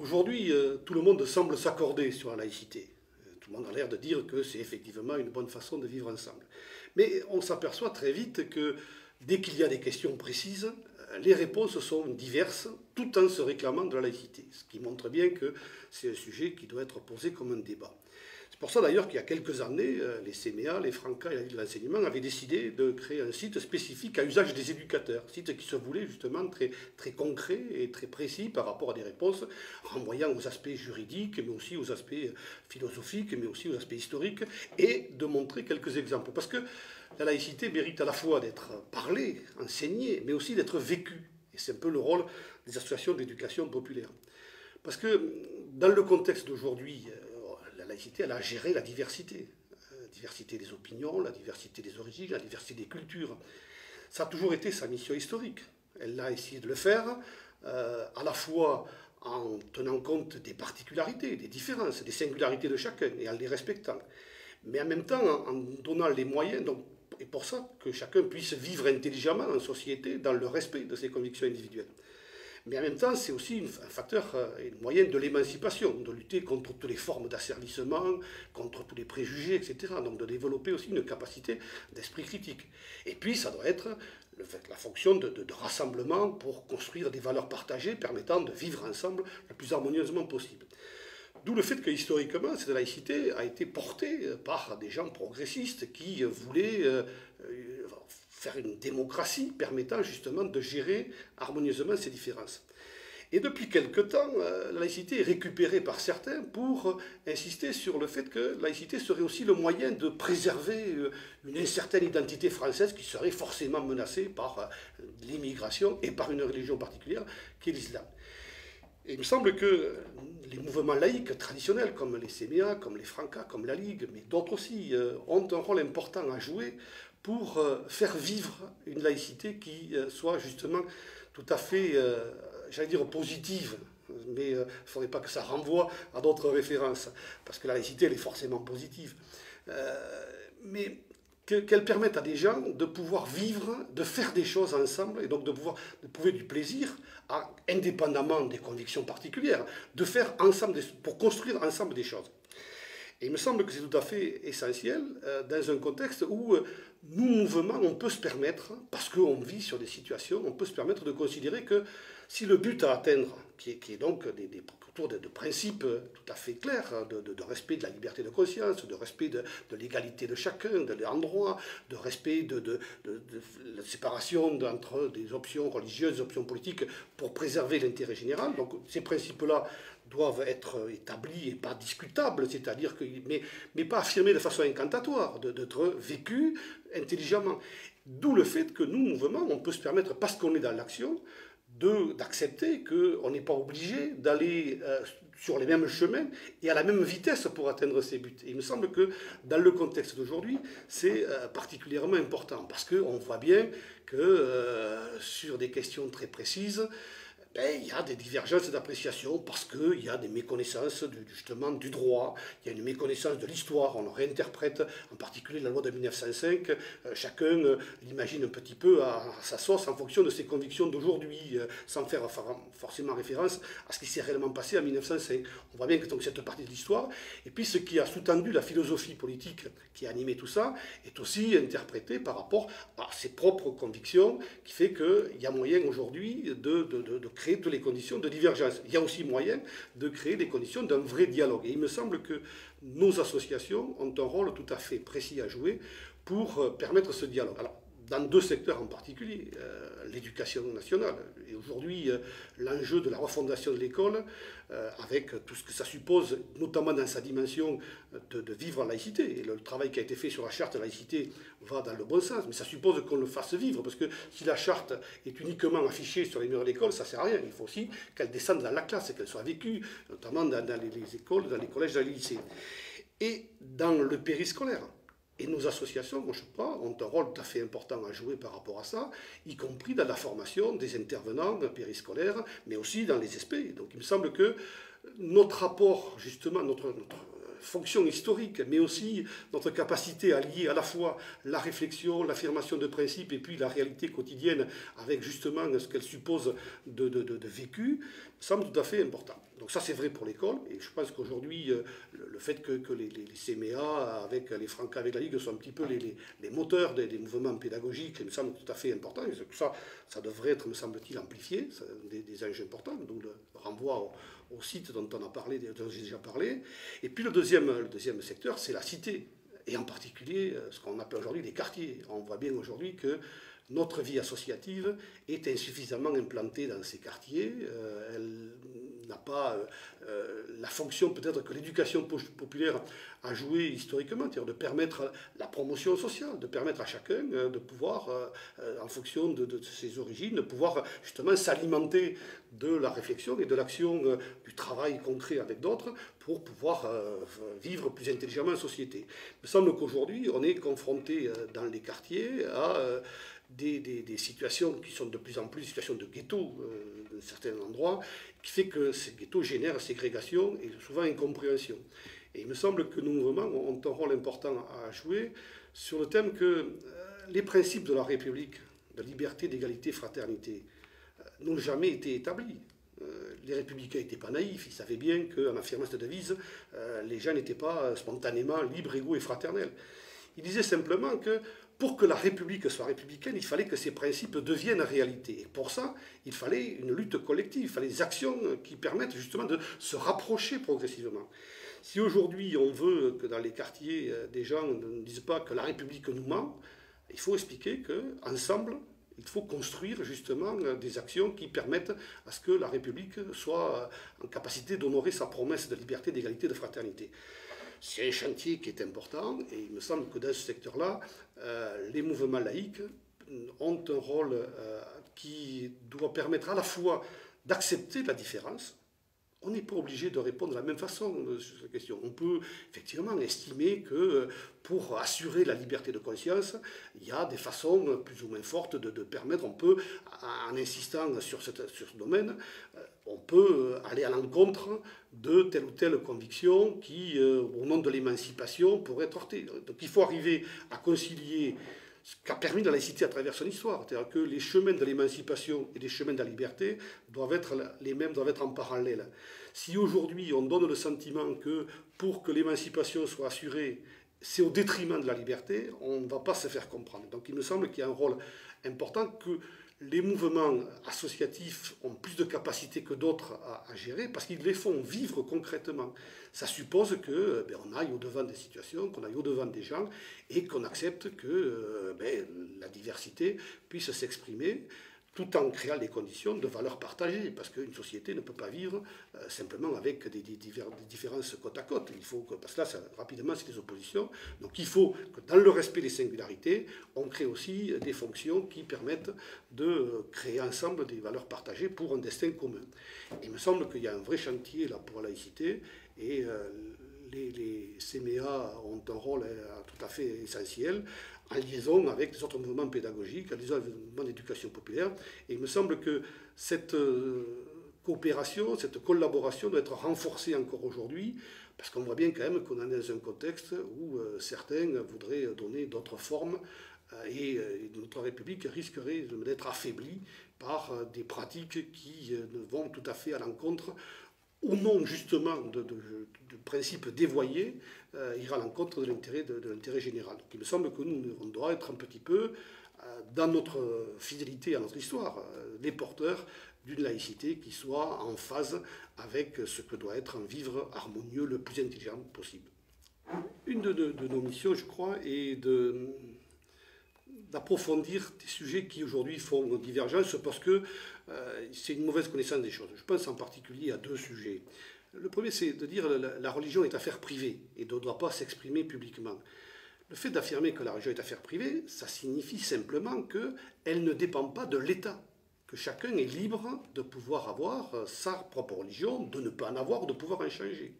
Aujourd'hui, tout le monde semble s'accorder sur la laïcité. Tout le monde a l'air de dire que c'est effectivement une bonne façon de vivre ensemble. Mais on s'aperçoit très vite que dès qu'il y a des questions précises, les réponses sont diverses, tout en se réclamant de la laïcité. Ce qui montre bien que c'est un sujet qui doit être posé comme un débat. C'est pour ça d'ailleurs qu'il y a quelques années, les CMA, les Franca et la Ligue de l'enseignement avaient décidé de créer un site spécifique à usage des éducateurs. Un site qui se voulait justement très concret et très précis par rapport à des réponses, renvoyant aux aspects juridiques, mais aussi aux aspects philosophiques, mais aussi aux aspects historiques, et de montrer quelques exemples. Parce que la laïcité mérite à la fois d'être parlée, enseignée, mais aussi d'être vécue. Et c'est un peu le rôle des associations d'éducation populaire. Parce que dans le contexte d'aujourd'hui, la laïcité, elle a géré la diversité des opinions, la diversité des origines, la diversité des cultures. Ça a toujours été sa mission historique. Elle a essayé de le faire à la fois en tenant compte des particularités, des différences, des singularités de chacun et en les respectant. Mais en même temps, en donnant les moyens, donc, et pour ça que chacun puisse vivre intelligemment en société dans le respect de ses convictions individuelles. Mais en même temps, c'est aussi un facteur, un moyen de l'émancipation, de lutter contre toutes les formes d'asservissement, contre tous les préjugés, etc. Donc de développer aussi une capacité d'esprit critique. Et puis, ça doit être la fonction de rassemblement pour construire des valeurs partagées permettant de vivre ensemble le plus harmonieusement possible. D'où le fait que historiquement, cette laïcité a été portée par des gens progressistes qui voulaient faire une démocratie permettant justement de gérer harmonieusement ces différences. Et depuis quelque temps, la laïcité est récupérée par certains pour insister sur le fait que la laïcité serait aussi le moyen de préserver une incertaine identité française qui serait forcément menacée par l'immigration et par une religion particulière qui est l'islam. Et il me semble que les mouvements laïques traditionnels, comme les CMA, comme les Franca, comme la Ligue, mais d'autres aussi, ont un rôle important à jouer pour faire vivre une laïcité qui soit justement tout à fait, j'allais dire, positive. Mais il ne faudrait pas que ça renvoie à d'autres références, parce que la laïcité, elle est forcément positive. Mais qu'elle permette à des gens de pouvoir vivre, de faire des choses ensemble, et donc de trouver du plaisir, indépendamment des convictions particulières, de faire ensemble, pour construire ensemble des choses. Et il me semble que c'est tout à fait essentiel dans un contexte où nous, mouvements, on peut se permettre, parce qu'on vit sur des situations, on peut se permettre de considérer que si le but à atteindre, qui est donc autour de principes tout à fait clairs, de respect de la liberté de conscience, de respect de l'égalité de chacun, de l'endroit, de respect de la séparation entre des options religieuses, des options politiques, pour préserver l'intérêt général. Donc ces principes-là doivent être établis et pas discutables, c'est-à-dire que, mais pas affirmés de façon incantatoire, d'être vécus intelligemment. D'où le fait que nous, mouvements, on peut se permettre, parce qu'on est dans l'action, d'accepter qu'on n'est pas obligé d'aller sur les mêmes chemins et à la même vitesse pour atteindre ces buts. Et il me semble que dans le contexte d'aujourd'hui, c'est particulièrement important, parce qu'on voit bien que sur des questions très précises, il y a des divergences d'appréciation parce qu'il y a des méconnaissances justement du droit, il y a une méconnaissance de l'histoire, on réinterprète en particulier la loi de 1905, chacun l'imagine un petit peu à sa sauce en fonction de ses convictions d'aujourd'hui, sans faire forcément référence à ce qui s'est réellement passé en 1905. On voit bien que donc, cette partie de l'histoire, et puis ce qui a sous-tendu la philosophie politique qui a animé tout ça, est aussi interprété par rapport à ses propres convictions, qui fait qu'il y a moyen aujourd'hui de créer toutes les conditions de divergence. Il y a aussi moyen de créer des conditions d'un vrai dialogue. Et il me semble que nos associations ont un rôle tout à fait précis à jouer pour permettre ce dialogue. Alors, dans deux secteurs en particulier, l'éducation nationale. Et aujourd'hui, l'enjeu de la refondation de l'école, avec tout ce que ça suppose, notamment dans sa dimension de vivre en laïcité. Et le travail qui a été fait sur la charte de laïcité va dans le bon sens, mais ça suppose qu'on le fasse vivre, parce que si la charte est uniquement affichée sur les murs de l'école, ça ne sert à rien. Il faut aussi qu'elle descende dans la classe et qu'elle soit vécue, notamment dans les écoles, dans les collèges, dans les lycées. Et dans le périscolaire. Et nos associations, moi je crois, ont un rôle tout à fait important à jouer par rapport à ça, y compris dans la formation des intervenants périscolaires, mais aussi dans les SP. Donc il me semble que notre rapport, justement, notre fonction historique, mais aussi notre capacité à lier à la fois la réflexion, l'affirmation de principes et puis la réalité quotidienne avec justement ce qu'elle suppose de vécu, semble tout à fait important. Donc ça c'est vrai pour l'école, et je pense qu'aujourd'hui le fait que les CMA avec les Francas, avec la Ligue sont un petit peu les moteurs des mouvements pédagogiques, il me semble tout à fait important, et ça devrait être, me semble-t-il, amplifié, des enjeux importants, donc le renvoi au site dont on a parlé, dont j'ai déjà parlé. Et puis le deuxième secteur, c'est la cité, et en particulier ce qu'on appelle aujourd'hui les quartiers. On voit bien aujourd'hui que notre vie associative est insuffisamment implantée dans ces quartiers. Elle n'a pas la fonction peut-être que l'éducation populaire a joué historiquement, c'est-à-dire de permettre la promotion sociale, de permettre à chacun de pouvoir, en fonction de ses origines, de pouvoir justement s'alimenter de la réflexion et de l'action du travail concret avec d'autres pour pouvoir vivre plus intelligemment en société. Il me semble qu'aujourd'hui, on est confronté dans les quartiers à des situations qui sont de plus en plus des situations de ghetto dans certains endroits, qui fait que ces ghettos génèrent ségrégation et souvent incompréhension. Et il me semble que nos mouvements ont un rôle important à jouer sur le thème que les principes de la République, de liberté, d'égalité, fraternité, n'ont jamais été établis. Les républicains n'étaient pas naïfs, ils savaient bien qu'en affirmant cette devise, les gens n'étaient pas spontanément libres, égaux et fraternels. Ils disaient simplement que pour que la République soit républicaine, il fallait que ces principes deviennent réalité. Et pour ça, il fallait une lutte collective, il fallait des actions qui permettent justement de se rapprocher progressivement. Si aujourd'hui on veut que dans les quartiers, des gens ne disent pas que la République nous ment, il faut expliquer qu'ensemble, il faut construire justement des actions qui permettent à ce que la République soit en capacité d'honorer sa promesse de liberté, d'égalité, de fraternité. C'est un chantier qui est important et il me semble que dans ce secteur-là, les mouvements laïques ont un rôle qui doit permettre à la fois d'accepter la différence. On n'est pas obligé de répondre de la même façon sur cette question. On peut effectivement estimer que pour assurer la liberté de conscience, il y a des façons plus ou moins fortes de permettre, on peut, en insistant sur ce domaine, on peut aller à l'encontre de telle ou telle conviction qui, au nom de l'émancipation, pourrait être heurtée. Donc il faut arriver à concilier ce qu'a permis la laïcité à travers son histoire. C'est-à-dire que les chemins de l'émancipation et les chemins de la liberté doivent être les mêmes, doivent être en parallèle. Si aujourd'hui on donne le sentiment que pour que l'émancipation soit assurée, c'est au détriment de la liberté, on ne va pas se faire comprendre. Donc il me semble qu'il y a un rôle important que les mouvements associatifs ont plus de capacité que d'autres à gérer parce qu'ils les font vivre concrètement. Ça suppose qu'on aille au-devant des situations, qu'on aille au-devant des gens et qu'on accepte que la diversité puisse s'exprimer tout en créant les conditions de valeurs partagées, parce qu'une société ne peut pas vivre simplement avec des différences côte à côte. Il faut parce que là, rapidement, c'est des oppositions. Donc il faut que dans le respect des singularités, on crée aussi des fonctions qui permettent de créer ensemble des valeurs partagées pour un destin commun. Il me semble qu'il y a un vrai chantier là pour la laïcité, et les CMA ont un rôle tout à fait essentiel, en liaison avec les autres mouvements pédagogiques, en liaison avec les mouvements d'éducation populaire. Et il me semble que cette coopération, cette collaboration doit être renforcée encore aujourd'hui, parce qu'on voit bien quand même qu'on est dans un contexte où certains voudraient donner d'autres formes, et notre République risquerait d'être affaiblie par des pratiques qui vont tout à fait à l'encontre, au nom justement de principes dévoyés, ira à l'encontre de l'intérêt général. Donc il me semble que nous, on doit être un petit peu, dans notre fidélité à notre histoire, les porteurs d'une laïcité qui soit en phase avec ce que doit être un vivre harmonieux le plus intelligent possible. Une de nos missions, je crois, est d'approfondir des sujets qui aujourd'hui font divergence parce que c'est une mauvaise connaissance des choses. Je pense en particulier à deux sujets. Le premier, c'est de dire que la religion est affaire privée et ne doit pas s'exprimer publiquement. Le fait d'affirmer que la religion est affaire privée, ça signifie simplement qu'elle ne dépend pas de l'État, que chacun est libre de pouvoir avoir sa propre religion, de ne pas en avoir, de pouvoir en changer.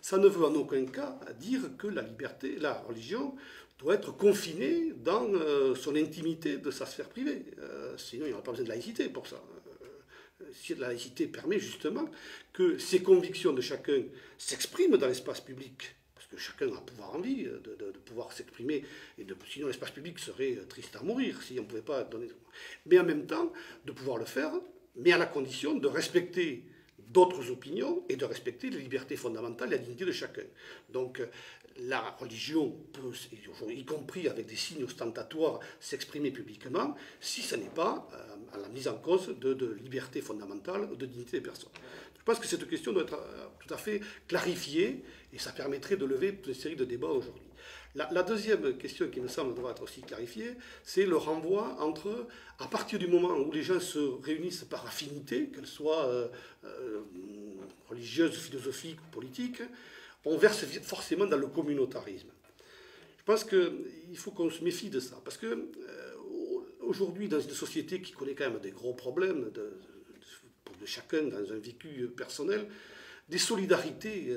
Ça ne veut en aucun cas dire que la religion doit être confinée dans son intimité de sa sphère privée. Sinon, il n'y aurait pas besoin de laïcité pour ça. Si la laïcité permet justement que ces convictions de chacun s'expriment dans l'espace public, parce que chacun a pouvoir envie de pouvoir s'exprimer, et sinon l'espace public serait triste à mourir si on ne pouvait pas donner. Mais en même temps, de pouvoir le faire, mais à la condition de respecter d'autres opinions et de respecter les libertés fondamentales et la dignité de chacun. Donc la religion peut, y compris avec des signes ostentatoires, s'exprimer publiquement si ce n'est pas à la mise en cause de libertés fondamentales ou de dignité des personnes. Je pense que cette question doit être tout à fait clarifiée et ça permettrait de lever toute une série de débats aujourd'hui. La deuxième question qui me semble devoir être aussi clarifiée, c'est le renvoi entre, à partir du moment où les gens se réunissent par affinité, qu'elles soient religieuses, philosophiques ou politiques, on verse forcément dans le communautarisme. Je pense qu'il faut qu'on se méfie de ça, parce que aujourd'hui, dans une société qui connaît quand même des gros problèmes de chacun dans un vécu personnel, des solidarités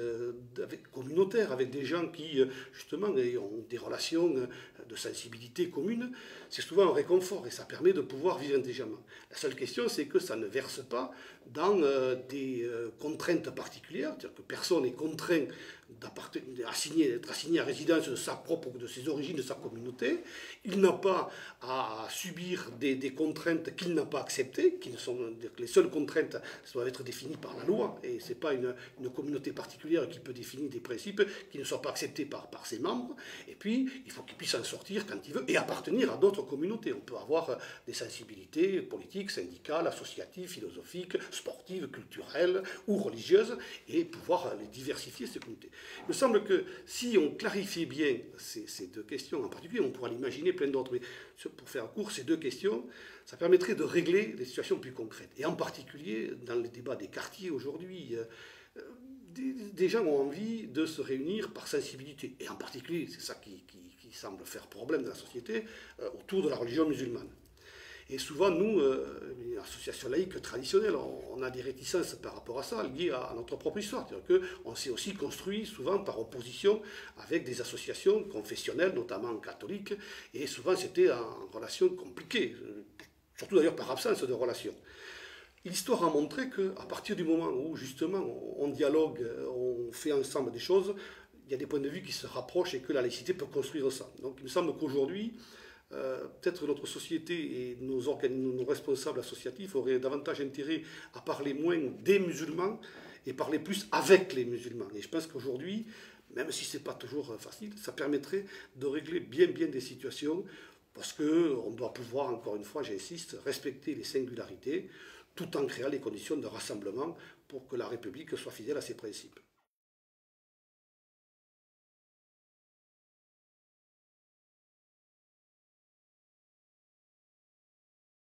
communautaires avec des gens qui, justement, ont des relations de sensibilité commune, c'est souvent un réconfort et ça permet de pouvoir vivre intelligemment. La seule question, c'est que ça ne verse pas dans des contraintes particulières, c'est-à-dire que personne n'est contraint d'être assigné à résidence de sa propre, de ses origines, de sa communauté. Il n'a pas à subir des contraintes qu'il n'a pas acceptées, qui ne sont les seules contraintes doivent être définies par la loi, et ce n'est pas une communauté particulière qui peut définir des principes qui ne sont pas acceptés par ses membres. Et puis, il faut qu'il puisse en sortir quand il veut et appartenir à d'autres communautés. On peut avoir des sensibilités politiques, syndicales, associatives, philosophiques, sportives, culturelles ou religieuses, et pouvoir les diversifier, ces communautés. Il me semble que si on clarifiait bien ces deux questions en particulier, on pourra l'imaginer plein d'autres, mais pour faire court, ces deux questions, ça permettrait de régler les situations plus concrètes. Et en particulier, dans les débats des quartiers aujourd'hui, des gens ont envie de se réunir par sensibilité. Et en particulier, c'est ça qui semble faire problème dans la société, autour de la religion musulmane. Et souvent, nous, une association laïque traditionnelle, on a des réticences par rapport à ça, liées à notre propre histoire. C'est-à-dire qu'on s'est aussi construit souvent par opposition avec des associations confessionnelles, notamment catholiques, et souvent c'était en relation compliquée, surtout d'ailleurs par absence de relation. L'histoire a montré qu'à partir du moment où, justement, on dialogue, on fait ensemble des choses, il y a des points de vue qui se rapprochent et que la laïcité peut construire ça. Donc il me semble qu'aujourd'hui, peut-être notre société et nos responsables associatifs auraient davantage intérêt à parler moins des musulmans et parler plus avec les musulmans. Et je pense qu'aujourd'hui, même si ce n'est pas toujours facile, ça permettrait de régler bien des situations parce qu'on doit pouvoir, encore une fois, j'insiste, respecter les singularités tout en créant les conditions de rassemblement pour que la République soit fidèle à ses principes.